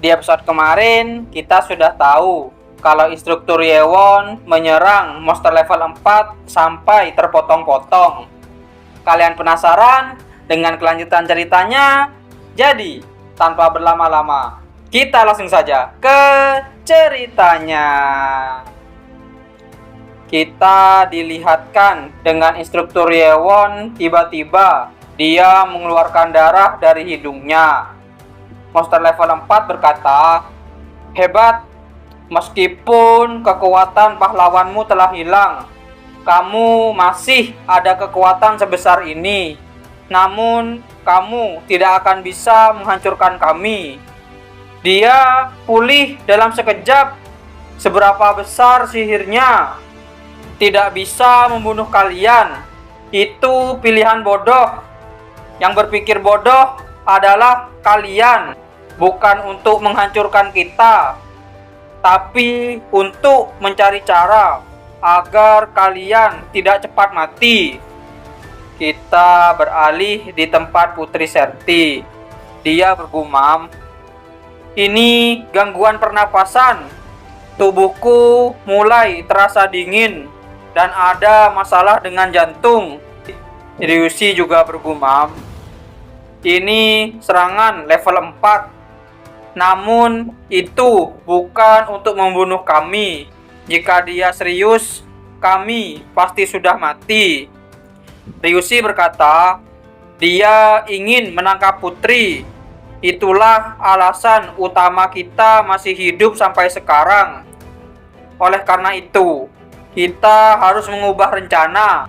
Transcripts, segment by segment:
Di episode kemarin, kita sudah tahu kalau instruktur Yewon menyerang monster level 4 sampai terpotong-potong. Kalian penasaran dengan kelanjutan ceritanya? Jadi, tanpa berlama-lama, kita langsung saja ke ceritanya. Kita dilihatkan dengan instruktur Yewon tiba-tiba dia mengeluarkan darah dari hidungnya. Monster level 4 berkata, "Hebat, meskipun kekuatan pahlawanmu telah hilang, kamu masih ada kekuatan sebesar ini. Namun, kamu tidak akan bisa menghancurkan kami." Dia pulih dalam sekejap. Seberapa besar sihirnya? Tidak bisa membunuh kalian. Itu pilihan bodoh. Yang berpikir bodoh adalah kalian, bukan untuk menghancurkan kita, tapi untuk mencari cara agar kalian tidak cepat mati. Kita beralih di tempat Putri Serti. Dia bergumam, "Ini gangguan pernapasan. Tubuhku mulai terasa dingin dan ada masalah dengan jantung." Ryushi juga bergumam, "Ini serangan level 4. Namun itu bukan untuk membunuh kami. Jika dia serius, kami pasti sudah mati." Ryushi berkata, "Dia ingin menangkap Putri. Itulah alasan utama kita masih hidup sampai sekarang. Oleh karena itu, kita harus mengubah rencana.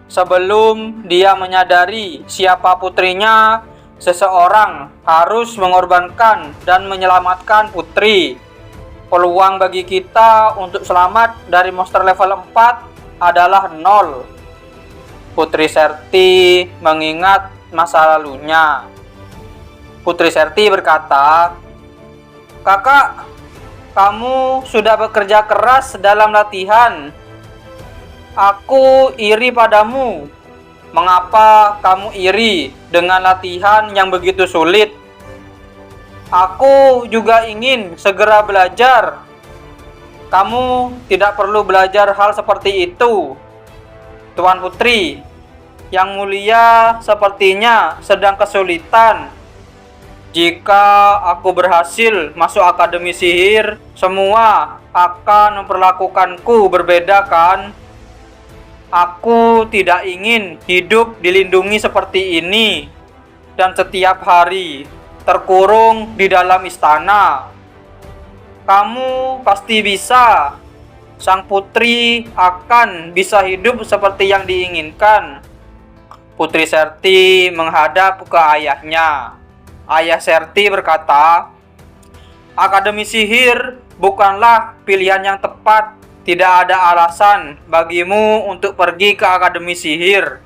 Sebelum dia menyadari siapa putrinya, seseorang harus mengorbankan dan menyelamatkan Putri. Peluang bagi kita untuk selamat dari monster level 4 adalah 0. Putri Serti mengingat masa lalunya. Putri Serti berkata, "Kakak, kamu sudah bekerja keras dalam latihan. Aku iri padamu. Mengapa kamu iri dengan latihan yang begitu sulit? Aku juga ingin segera belajar. Kamu tidak perlu belajar hal seperti itu, Tuan Putri. Yang mulia sepertinya sedang kesulitan. Jika aku berhasil masuk Akademi Sihir, semua akan memperlakukanku berbeda, kan? Aku tidak ingin hidup dilindungi seperti ini dan setiap hari terkurung di dalam istana. Kamu pasti bisa. Sang putri akan bisa hidup seperti yang diinginkan." Putri Serti menghadap ke ayahnya. Ayah Serti berkata, "Akademi Sihir bukanlah pilihan yang tepat. Tidak ada alasan bagimu untuk pergi ke Akademi Sihir.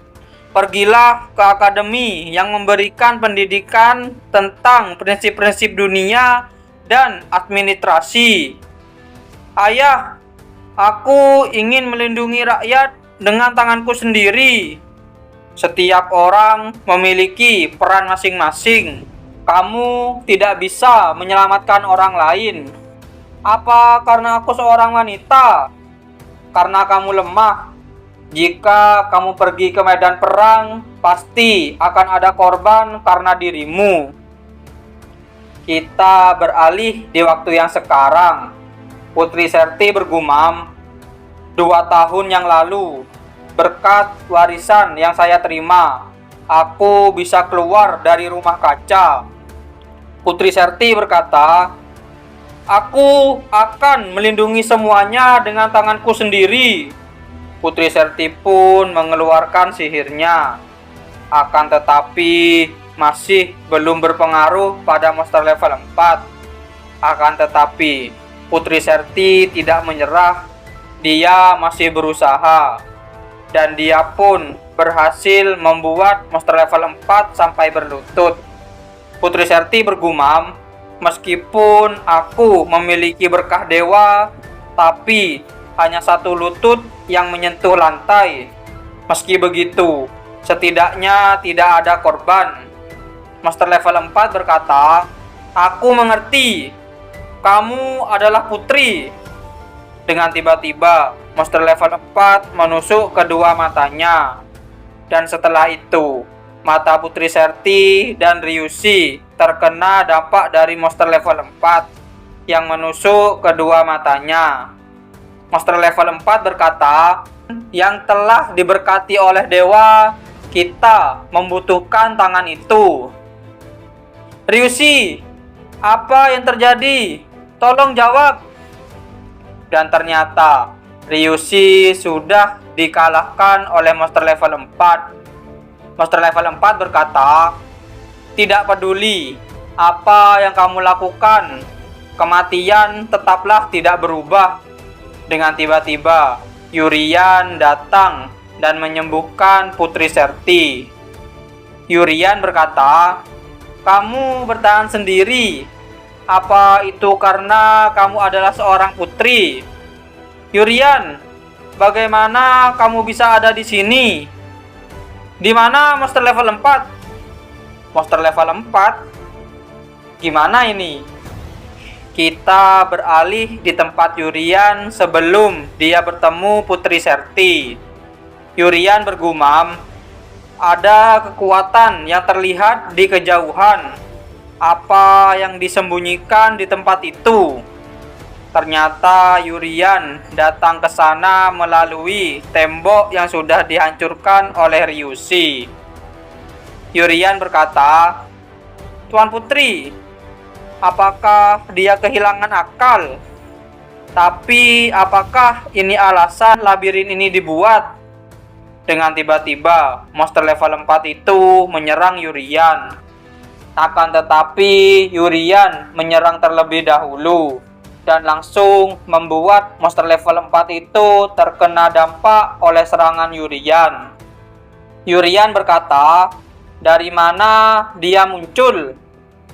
Pergilah ke akademi yang memberikan pendidikan tentang prinsip-prinsip dunia dan administrasi." "Ayah, aku ingin melindungi rakyat dengan tanganku sendiri." "Setiap orang memiliki peran masing-masing. Kamu tidak bisa menyelamatkan orang lain. Apa karena aku seorang wanita? Karena kamu lemah. Jika kamu pergi ke medan perang, pasti akan ada korban karena dirimu." Kita beralih di waktu yang sekarang. Putri Serti bergumam, 2 tahun yang lalu, berkat warisan yang saya terima, aku bisa keluar dari rumah kaca." Putri Serti berkata, "Aku akan melindungi semuanya dengan tanganku sendiri." Putri Serti pun mengeluarkan sihirnya. Akan tetapi masih belum berpengaruh pada monster level 4. Akan tetapi Putri Serti tidak menyerah. Dia masih berusaha. Dan dia pun berhasil membuat monster level 4 sampai berlutut. Putri Serti bergumam, "Meskipun aku memiliki berkah dewa, tapi hanya 1 lutut yang menyentuh lantai. Meski begitu, setidaknya tidak ada korban." Monster level 4 berkata, "Aku mengerti. kamu adalah putri. Dengan tiba-tiba, monster level 4 menusuk kedua matanya. Dan setelah itu, mata Putri Serti dan Ryushi terkena dampak dari monster level 4 yang menusuk kedua matanya. Monster level 4 berkata, yang telah diberkati oleh dewa, kita membutuhkan tangan itu. Ryushi, apa yang terjadi? Tolong jawab. Dan ternyata Ryushi sudah dikalahkan oleh monster level 4. Monster level 4 berkata, tidak peduli apa yang kamu lakukan, kematian tetaplah tidak berubah. Dengan tiba-tiba, Yurian datang dan menyembuhkan Putri Serti. Yurian berkata, kamu bertahan sendiri. Apa itu karena kamu adalah seorang putri? Yurian, bagaimana kamu bisa ada di sini? Di mana monster level 4? Monster level 4? Gimana ini? Kita beralih di tempat Yurian sebelum dia bertemu Putri Serti. Yurian bergumam, ada kekuatan yang terlihat di kejauhan. Apa yang disembunyikan di tempat itu? Ternyata Yurian datang ke sana melalui tembok yang sudah dihancurkan oleh Ryushi. Yurian berkata, Tuan Putri, apakah dia kehilangan akal? Tapi apakah ini alasan labirin ini dibuat? Dengan tiba-tiba, monster level 4 itu menyerang Yurian. Akan tetapi, Yurian menyerang terlebih dahulu dan langsung membuat monster level 4 itu terkena dampak oleh serangan Yurian. Yurian berkata, dari mana dia muncul?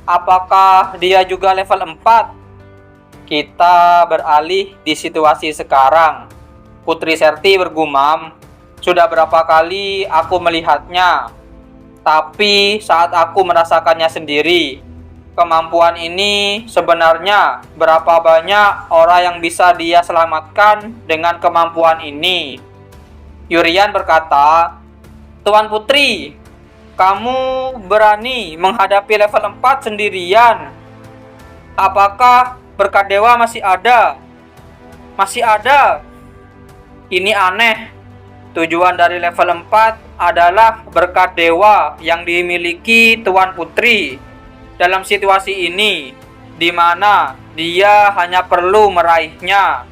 Apakah dia juga level 4? Kita beralih di situasi sekarang. Putri Serti bergumam, sudah berapa kali aku melihatnya, tapi saat aku merasakannya sendiri, kemampuan ini sebenarnya berapa banyak orang yang bisa dia selamatkan dengan kemampuan ini? Yurian berkata, Tuan Putri, kamu berani menghadapi level 4 sendirian. Apakah berkat dewa masih ada? Masih ada. Ini aneh. Tujuan dari level 4 adalah berkat dewa yang dimiliki Tuan Putri. Dalam situasi ini, di mana dia hanya perlu meraihnya,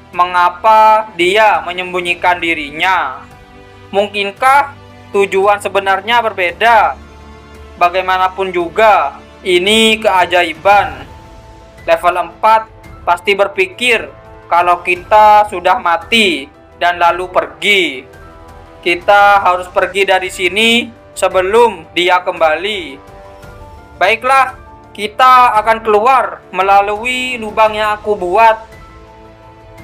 mengapa dia menyembunyikan dirinya? Mungkinkah tujuan sebenarnya berbeda? Bagaimanapun juga, ini keajaiban. Level 4 pasti berpikir kalau kita sudah mati dan lalu pergi. Kita harus pergi dari sini sebelum dia kembali. Baiklah, kita akan keluar melalui lubang yang aku buat.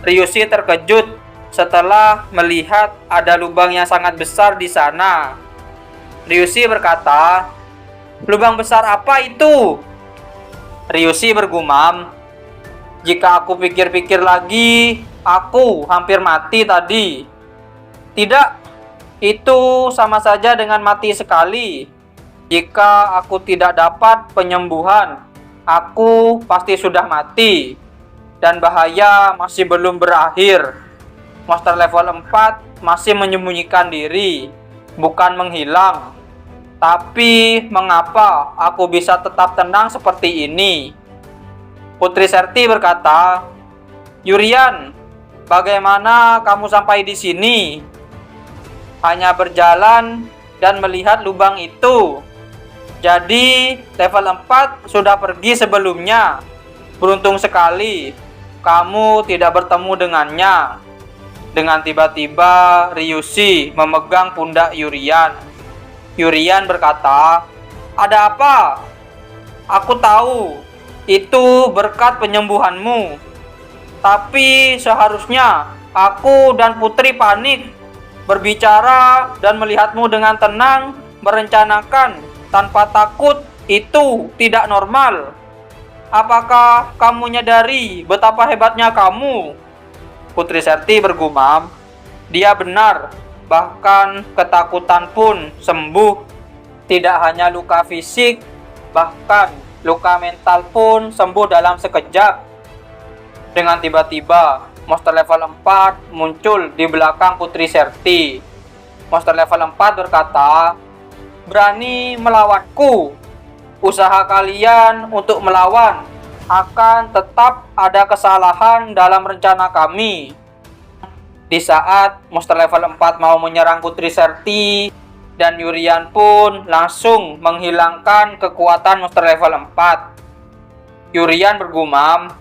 Ryushi terkejut setelah melihat ada lubang yang sangat besar di sana. Ryushi berkata, lubang besar apa itu? Ryushi bergumam, jika aku pikir-pikir lagi, aku hampir mati tadi. Tidak, itu sama saja dengan mati sekali. Jika aku tidak dapat penyembuhan, aku pasti sudah mati. Dan bahaya masih belum berakhir. Monster level 4 masih menyembunyikan diri, bukan menghilang. Tapi mengapa aku bisa tetap tenang seperti ini? Putri Serti berkata, Yurian, bagaimana kamu sampai di sini? Hanya berjalan dan melihat lubang itu. Jadi level 4 sudah pergi sebelumnya. Beruntung sekali kamu tidak bertemu dengannya. Dengan tiba-tiba Ryushi memegang pundak Yurian. Yurian berkata, ada apa? Aku tahu, itu berkat penyembuhanmu. Tapi seharusnya aku dan Putri panik, berbicara dan melihatmu dengan tenang, merencanakan tanpa takut, itu tidak normal. Apakah kamu menyadari betapa hebatnya kamu? Putri Serti bergumam. Dia benar, bahkan ketakutan pun sembuh. Tidak hanya luka fisik, bahkan luka mental pun sembuh dalam sekejap. Dengan tiba-tiba, monster level 4 muncul di belakang Putri Serti. Monster level 4 berkata, "Berani melawanku? Usaha kalian untuk melawan akan tetap ada kesalahan dalam rencana kami." Di saat monster level 4 mau menyerang Putri Serti, dan Yurian pun langsung menghilangkan kekuatan monster level 4. Yurian bergumam,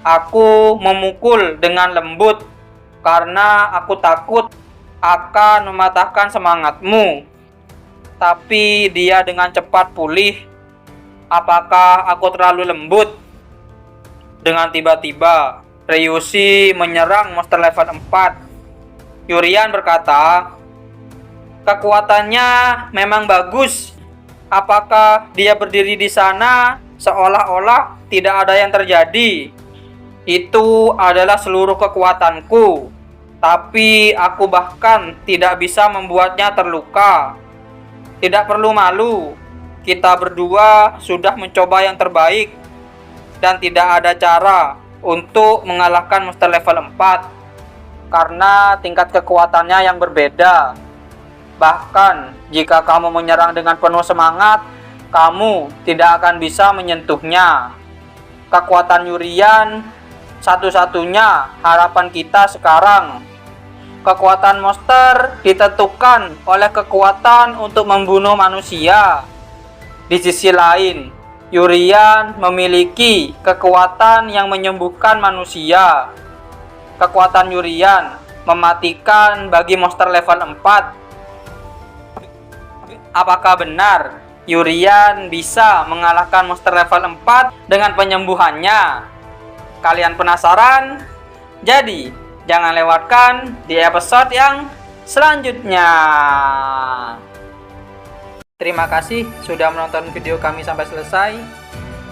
"Aku memukul dengan lembut karena aku takut akan mematahkan semangatmu." Tapi dia dengan cepat pulih. Apakah aku terlalu lembut? Dengan tiba-tiba, Ryushi menyerang monster level 4. Yurian berkata, "Kekuatannya memang bagus. Apakah dia berdiri di sana seolah-olah tidak ada yang terjadi? Itu adalah seluruh kekuatanku. Tapi aku bahkan tidak bisa membuatnya terluka. Tidak perlu malu. Kita berdua sudah mencoba yang terbaik. Dan tidak ada cara untuk mengalahkan monster level 4. Karena tingkat kekuatannya yang berbeda. Bahkan jika kamu menyerang dengan penuh semangat, kamu tidak akan bisa menyentuhnya. Kekuatan Yurian satu-satunya harapan kita sekarang. Kekuatan monster ditentukan oleh kekuatan untuk membunuh manusia. Di sisi lain, Yurian memiliki kekuatan yang menyembuhkan manusia. Kekuatan Yurian mematikan bagi monster level 4. Apakah benar Yurian bisa mengalahkan monster level 4 dengan penyembuhannya? Kalian penasaran? Jadi, jangan lewatkan di episode yang selanjutnya. Terima kasih sudah menonton video kami sampai selesai.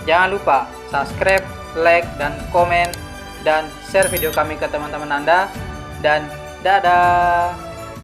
Jangan lupa subscribe, like, dan komen, dan share video kami ke teman-teman Anda. Dan dadah!